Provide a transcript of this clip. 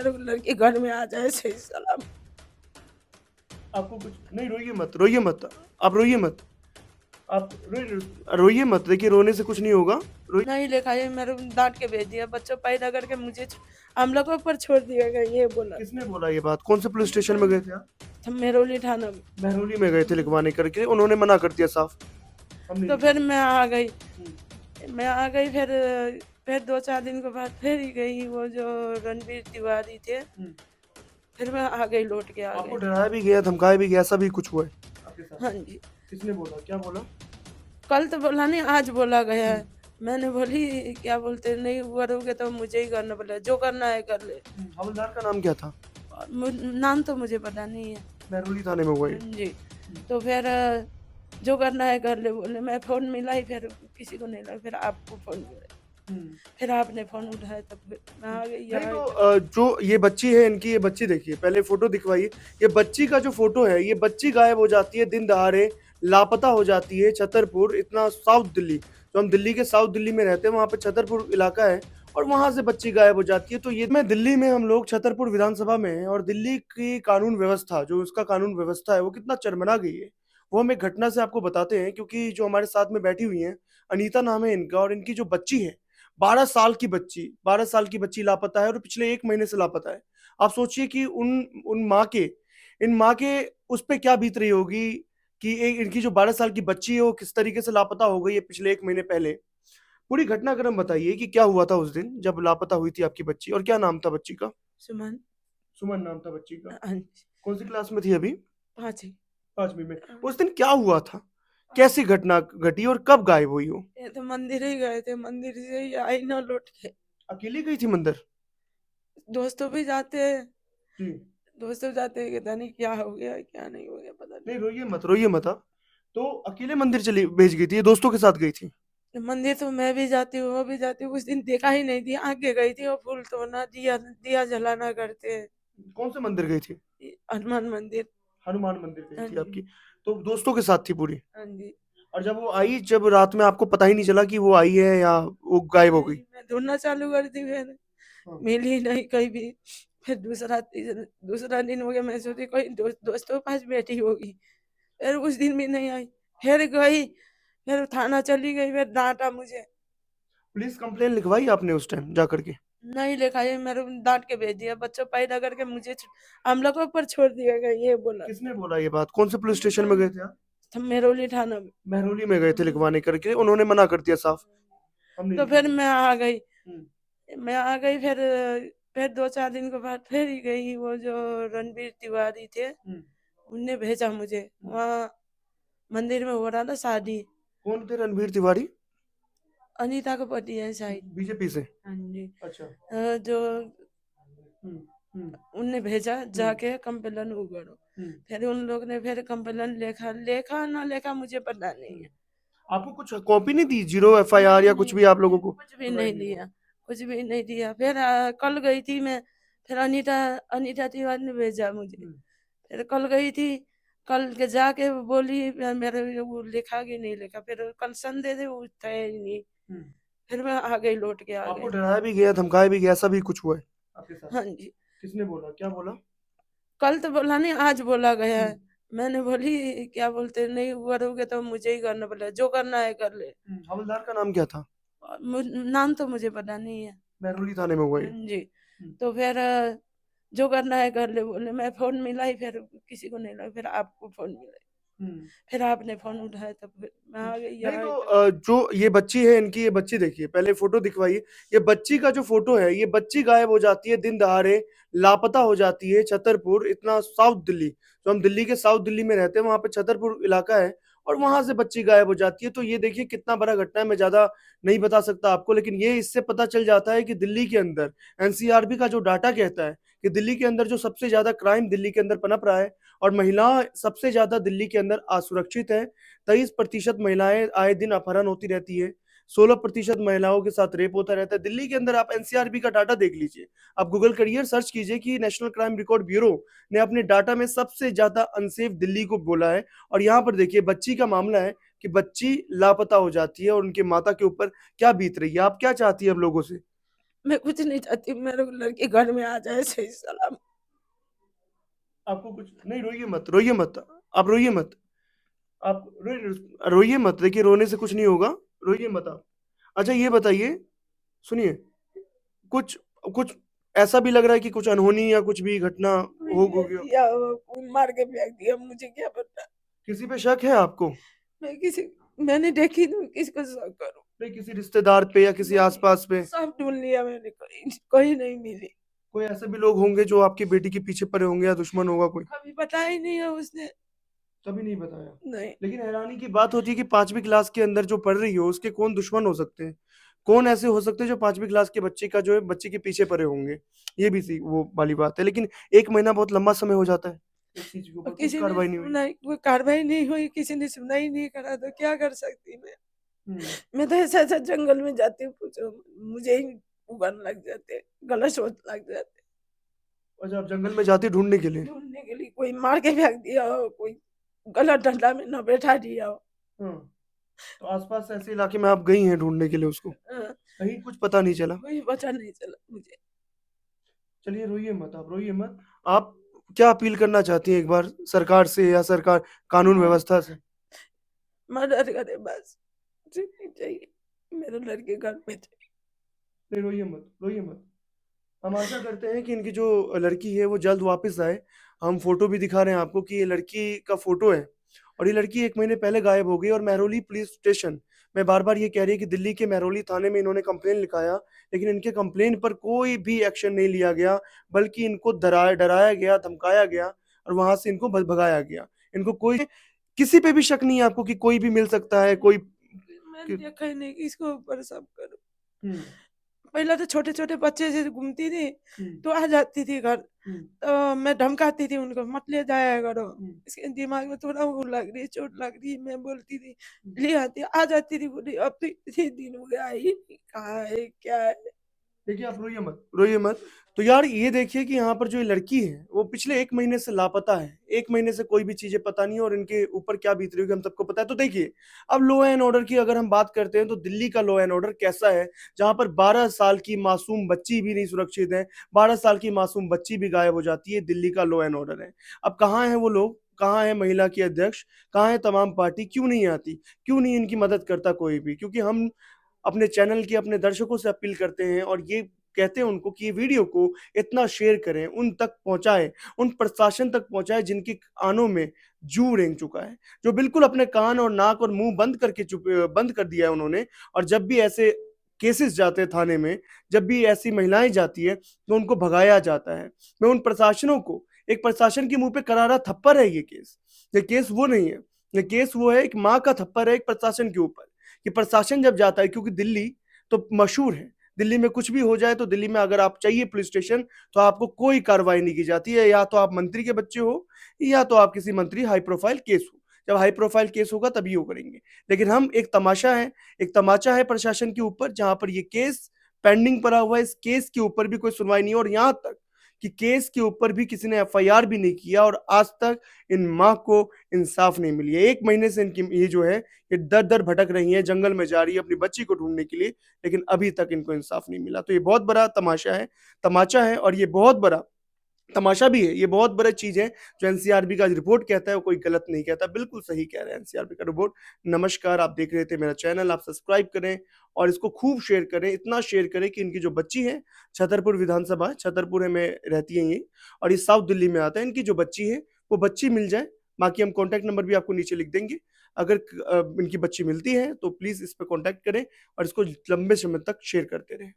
लड़की घर में आ जाए सही सलाम। आपको कुछ नहीं, रोइए मत, रोइए मत, आप रोइए मत, आप रोइए मत, देखिए रोने से कुछ नहीं होगा। नहीं लिखा ये मेरे डांट के भेज दिया, बच्चों पैदा करके मुझे हम लोगों पर छोड़ दिया गया, ये बोला। किसने बोला ये बात? कौन से पुलिस स्टेशन में गए थे आप? हम मेरोली थाना में। महरौली में गए थे लिखवाने करके, उन्होंने मना कर दिया साफ। हम नहीं तो फिर मैं आ गई, फिर 2-4 दिन के बाद फिर ही गई, वो जो रणबीर तिवारी थे, फिर मैं आ गई, लौट के आ आपको गई। डराया भी गया, धमकाया भी गया, ऐसा भी कुछ हुआ है आपके साथ? हाँ जी। किसने बोला, क्या बोला? कल तो बोला नहीं, आज बोला गया है। मैंने बोली क्या बोलते नहीं करोगे तो मुझे ही करना पड़ेगा, जो करना है कर ले। हवलदार का नाम क्या था? और नाम तो मुझे पता नहीं है। महरौली थाने में हुआ ये? हाँ जी। तो फिर जो करना है कर ले बोले। मैं फ़ोन मिलाई, फिर किसी को नहीं लगा, फिर आपको फ़ोन मिला, फिर आपने फ़ोन उठाया, तब फिर मैं आ गई नहीं यहाँ। तो जो ये बच्ची है, इनकी ये बच्ची देखिए, पहले फोटो दिखवाइए। ये बच्ची का जो फोटो है, ये बच्ची गायब हो जाती है दिन दहाड़े, लापता हो जाती है। छतरपुर, इतना साउथ दिल्ली, जो हम दिल्ली के साउथ दिल्ली में रहते हैं, वहाँ पे छतरपुर इलाका है, और वहां से बच्ची गायब हो जाती है। तो ये मैं दिल्ली में, हम लोग छतरपुर विधानसभा में हैं, और दिल्ली की कानून व्यवस्था, जो उसका कानून व्यवस्था है, वो कितना चरमरा गई है, वो हम एक घटना से आपको बताते हैं। क्योंकि जो हमारे साथ में बैठी हुई है, अनीता नाम है इनका, और इनकी जो बच्ची है, 12 साल की बच्ची लापता है, और पिछले 1 महीने से लापता है। आप सोचिए कि उन उन माँ के, इन माँ के उस पे क्या बीत रही होगी कि इनकी जो 12 साल की बच्ची है, वो किस तरीके से लापता हो गई है पिछले 1 महीने पहले। पूरी घटनाक्रम बताइए कि क्या हुआ था उस दिन जब लापता हुई थी आपकी बच्ची, और क्या नाम था बच्ची का? सुमन। सुमन नाम था बच्ची का। हाँ जी। कौन सी क्लास में थी अभी? 5 ही। 5वीं में। उस दिन क्या हुआ था, कैसी घटना घटी, और कब गायब हुई हो? ये तो मंदिर ही गए थे, मंदिर से ही आई ना लौट के। अकेली गई थी मंदिर? दोस्तों भी जाते हैं, जी। दोस्तों जाते हैं, पता नहीं क्या हो गया क्या नहीं हो गया, पता नहीं, नहीं। रोइए मत, रोइए मत आप। तो अकेले मंदिर चली भेज गई थी, ये दोस्तों के साथ गई थी? मंदिर तो मैं भी जाती हूँ, वो भी जाती हूँ, उस दिन देखा ही नहीं थी, आगे गई थी, वो फूल तोड़ना, दिया दिया जलाना करते हैं। कौन से मंदिर गई थी? हनुमान मंदिर। हनुमान मंदिर गई हाँ थी जी। आपकी? तो दोस्तों के साथ थी पूरी? हाँ जी। और जब वो आई, जब रात में आपको पता ही नहीं चला कि वो आई है या वो गायब हो गई? नहीं, मैं ढूंढना चालू कर दी, फिर हाँ। मिली नहीं कहीं भी। फिर दूसरा दिन हो गया, मैं सोची कोई दोस्तों के पास बैठी होगी, फिर उस दिन भी नहीं आई। फिर गई, फिर थाना चली गई, फिर डांटा मुझे। पुलिस कंप्लेन लिखवाई आपने उस टाइम जा करके? नहीं लिखा, ये मेरे डांट के भेज दिया, बच्चों पैदा करके मुझे हम लोगों पर छोड़ दिया गया, ये बोला। किसने बोला ये बात? कौन से पुलिस स्टेशन में गए थे आप? हम मेरोली थाना में। महरौली में गए थे लिखवाने करके, उन्होंने मना कर दिया साफ। हम नहीं तो फिर लिखवाएंगे। मैं आ गई, हम्म। फिर 2-4 दिन के बाद फिर ही गई, वो जो रणबीर तिवारी थे, हम्म। उनने भेजा मुझे। वहाँ मंदिर में हो रहा था शादी। कौन थे रणबीर तिवारी? अनीता को पति है शायद। बीजेपी से? हाँ जी। अच्छा। जो हम्म। हम्म। उनने भेजा, जाके कंप्लेन उगड़ो। हम्म। फिर उन लोग ने फिर कंप्लेन लेखा लेखा ना लेखा मुझे पता नहीं हम्म। है। आपको कुछ कॉपी नहीं दी, जीरो एफआईआर नहीं या कुछ नहीं भी आप लोगों को कुछ भी नहीं प्रोवाइड नहीं हुआ? दिया, कुछ भी नहीं दिया। फिर कल गई थी मैं, फिर अनीता अनीता तिवारी ने भेजा मुझे। हम्म। फिर कल गई थी, कल के जाके वो बोली मेरे वो लिखा कि नहीं लिखा, फिर कल संडे थे, वो थे ही नहीं। हम्म। फिर मैं आ गई, लौट के आ आपको गई। डराया भी गया, धमकाया भी गया, ऐसा भी कुछ हुआ है आपके साथ? हाँ जी। किसने बोला, क्या बोला? कल तो बोला नहीं, आज बोला गया हम्म। है। मैंने बोली क्या बोलते नहीं करोगे तो मुझे ही करना पड़ेगा, जो करना है कर ले। हवलदार का नाम क्या था? और नाम तो मुझे पता नहीं है। महरौली थाने में हुआ ये? हाँ जी। तो फिर जो करना है कर ले बोले। मैं फोन मिलाई, फिर किसी को नहीं लगा, फिर आपको फोन मिलाई, हम्म। फिर आपने फोन उठाया, तब फिर मैं आ गई नहीं यहाँ तो इधर। जो ये बच्ची है, इनकी ये बच्ची देखिए, पहले फोटो दिखवाइए। ये बच्ची का जो फोटो है, ये बच्ची गायब हो जाती है दिन दहाड़े, लापता हो जाती है। छतरपुर, इतना साउथ दिल्ली, जो हम दिल्ली के साउथ दिल्ली में रहते हैं, वहां पे छतरपुर इलाका है, और वहां से बच्ची गायब हो जाती है। तो ये देखिए कितना बड़ा घटना है। मैं ज्यादा नहीं बता सकता आपको, लेकिन ये इससे पता चल जाता है कि दिल्ली के अंदर एनसीआरबी का जो डाटा कहता है कि दिल्ली के अंदर जो सबसे ज्यादा क्राइम दिल्ली के अंदर पनप रहा है, और महिला सबसे ज्यादा दिल्ली के अंदर असुरक्षित है। 23% महिलाएं आए दिन अपहरण होती रहती है। 16% महिलाओं के साथ रेप होता रहता है दिल्ली के अंदर। आप एनसीआरबी का डाटा देख लीजिए, आप गूगल करिए, सर्च कीजिए कि नेशनल क्राइम रिकॉर्ड ब्यूरो ने अपने डाटा में सबसे ज्यादा अनसेफ दिल्ली को बोला है। और यहाँ पर देखिए बच्ची का मामला है कि बच्ची लापता हो जाती है, और उनके माता के ऊपर क्या बीत रही है। आप क्या चाहती है हम लोगों से? मैं कुछ नहीं चाहती, मेरे लड़की घर में आ जाए सही सलाम। आपको कुछ नहीं, रोइए मत, रोइए मत, आप रोइए मत, आप रोइए मत, देखिए रोने से कुछ नहीं होगा, रोइए मत आप। अच्छा ये बताइए, सुनिए, कुछ कुछ ऐसा भी लग रहा है कि कुछ अनहोनी या कुछ भी घटना कोई हो दे गई हो? दिया होगा, कोई मार के फेंक दिया, मुझे क्या पता। किसी पे शक है आपको? मैंने देखी तो किसको शक करूं। नहीं, किसी रिश्तेदार पे या किसी नहीं, आसपास पे? सब ढूंढ लिया मैंने, कहीं नहीं मिली। कोई ऐसे भी लोग होंगे जो आपकी बेटी के पीछे पड़े होंगे या दुश्मन होगा कोई? कभी बताया ही नहीं है उसने। कभी नहीं बताया। नहीं। लेकिन हैरानी की बात होती है कि 5वीं क्लास के अंदर जो पढ़ रही हो उसके कौन दुश्मन हो सकते हैं? कौन ऐसे हो सकते हैं जो 5वीं क्लास के बच्चे का जो है बच्चे के पीछे पड़े होंगे? ये भी सी वो वाली बात है, लेकिन 1 महीना बहुत लंबा समय हो जाता है। इस चीज़ के और ऊपर कुछ किसी ने कार्रवाई नहीं हुई। सुनाई, कोई कार्रवाई नहीं हुई, किसी ने सुनाई नहीं करा, तो क्या कर सकती मैं। हुँ। मैं तो ऐसा ऐसा जंगल में जाती हूँ, पूछो, मुझे ही उगन लग जाते, गलत सोच लग जाते। अच्छा, आप जंगल में जाती ढूँढने के लिए? ढूंढने के लिए कोई मार के फेंक दिया हो, कोई गलत डंडा में न बैठा दिया हो। हाँ। तो आस-पास ऐसे इलाके में आप गई हैं ढूँढने के लिए उसको? हाँ, कहीं कुछ पता नहीं चला? कोई पता नहीं चला मुझे। चलिए रोइए मत आप, रोइए मत। आप क्या अपील करना चाहती हैं एक बार सरकार से या सरकार कानून व्यवस्था से? मदद करे बस, जितनी चाहिए, मेरे लड़के घर में चाहिए। नहीं, रोइए मत, रोइए मत। हम आशा करते हैं कि इनकी जो लड़की है वो जल्द वापस आए। हम फ़ोटो भी दिखा रहे हैं आपको कि ये लड़की का फ़ोटो है और ये लड़की 1 महीने पहले गायब हो गई और महरौली पुलिस स्टेशन में बार-बार ये कह रही है कि दिल्ली के महरौली थाने में इन्होंने कंप्लेन लिखाया, लेकिन इनके कंप्लेन पर कोई भी एक्शन नहीं लिया गया, बल्कि इनको डराया गया, धमकाया गया और वहाँ से इनको भगाया गया। इनको कोई किसी पे भी शक नहीं है आपको कि कोई भी मिल सकता है, कोई मैंने कि देखा ही नहीं कि इसको ऊपर सब करो। हुँ, पहले तो छोटे छोटे बच्चे से घूमती थी, हुँ, तो आ जाती थी घर, हुँ, तो मैं धमकाती थी उनको, मत ले जाया करो, हुँ, इसके दिमाग में थोड़ा वो लग रही, चोट लग रही, मैं बोलती थी, हुँ। ले आती, आ जाती थी, बोली अब तो इतने दिन हो गया, आई नहीं, कहाँ है क्या है। देखिए, आप रोइए मत, रोइए मत। तो यार ये देखिए कि यहाँ पर जो ये लड़की है, वो पिछले 1 महीने से लापता है। 1 महीने से कोई भी चीज़ें पता नहीं है और इनके ऊपर क्या बीत रही होगी हम सबको पता है। तो देखिए, अब लॉ एंड ऑर्डर की अगर हम बात करते हैं तो दिल्ली का लॉ एंड ऑर्डर कैसा है, जहाँ पर 12 साल की मासूम बच्ची भी नहीं सुरक्षित है, 12 साल की मासूम बच्ची भी गायब हो जाती है, दिल्ली का लॉ एंड ऑर्डर है। अब कहाँ हैं वो लोग? कहाँ है महिला की अध्यक्ष? कहाँ है तमाम पार्टी? क्यों नहीं आती? क्यों नहीं इनकी मदद करता कोई भी? क्योंकि हम अपने चैनल के अपने दर्शकों से अपील करते हैं और ये कहते हैं उनको कि ये वीडियो को इतना शेयर करें, उन तक पहुँचाएँ, उन प्रशासन तक पहुँचाएँ जिनके कानों में जूं रेंग चुका है, जो बिल्कुल अपने कान और नाक और मुँह बंद कर दिया है उन्होंने और जब भी ऐसे केसेस जाते हैं थाने में, जब भी ऐसी महिलाएँ जाती हैं, तो उनको भगाया जाता है। मैं उन प्रशासनों को एक प्रशासन के मुँह पे करारा थप्पड़ है ये केस। ये केस वो नहीं है, ये केस वो है, एक माँ का थप्पड़ है एक प्रशासन के ऊपर। कि प्रशासन जब जाता है क्योंकि दिल्ली तो मशहूर है, दिल्ली में कुछ भी हो जाए तो दिल्ली में अगर आप चाहिए पुलिस स्टेशन तो आपको कोई कार्रवाई नहीं की जाती है, या तो आप मंत्री के बच्चे हो या तो आप किसी मंत्री हाई प्रोफाइल केस हो। जब हाई प्रोफाइल केस होगा तभी वो करेंगे। लेकिन हम एक तमाचा है प्रशासन के ऊपर जहां पर ये केस पेंडिंग पड़ा हुआ है, इस केस के ऊपर भी कोई सुनवाई नहीं है और यहाँ तक कि केस के ऊपर भी किसी ने एफआईआर भी नहीं किया और आज तक इन माँ को इंसाफ नहीं मिली है। 1 महीने से इनकी ये जो है ये दर-दर भटक रही हैं, जंगल में जा रही है अपनी बच्ची को ढूँढने के लिए, लेकिन अभी तक इनको इंसाफ नहीं मिला। तो ये बहुत बड़ा तमाचा है और ये बहुत बड़ा तमाशा भी है, ये बहुत बड़ा चीज़ है जो एनसीआरबी का रिपोर्ट कहता है वो कोई गलत नहीं कहता, बिल्कुल सही कह रहा है एनसीआरबी का रिपोर्ट। नमस्कार, आप देख रहे थे मेरा चैनल, आप सब्सक्राइब करें और इसको खूब शेयर करें, इतना शेयर करें कि इनकी जो बच्ची है, छतरपुर विधानसभा, छतरपुर में रहती हैं ये और ये साउथ दिल्ली में आता है, इनकी जो बच्ची है, वो बच्ची मिल जाए, बाकी हम कॉन्टैक्ट नंबर भी आपको नीचे लिख देंगे। अगर इनकी बच्ची मिलती है तो प्लीज़ इस पे कॉन्टैक्ट करें और इसको लंबे समय तक शेयर करते रहें।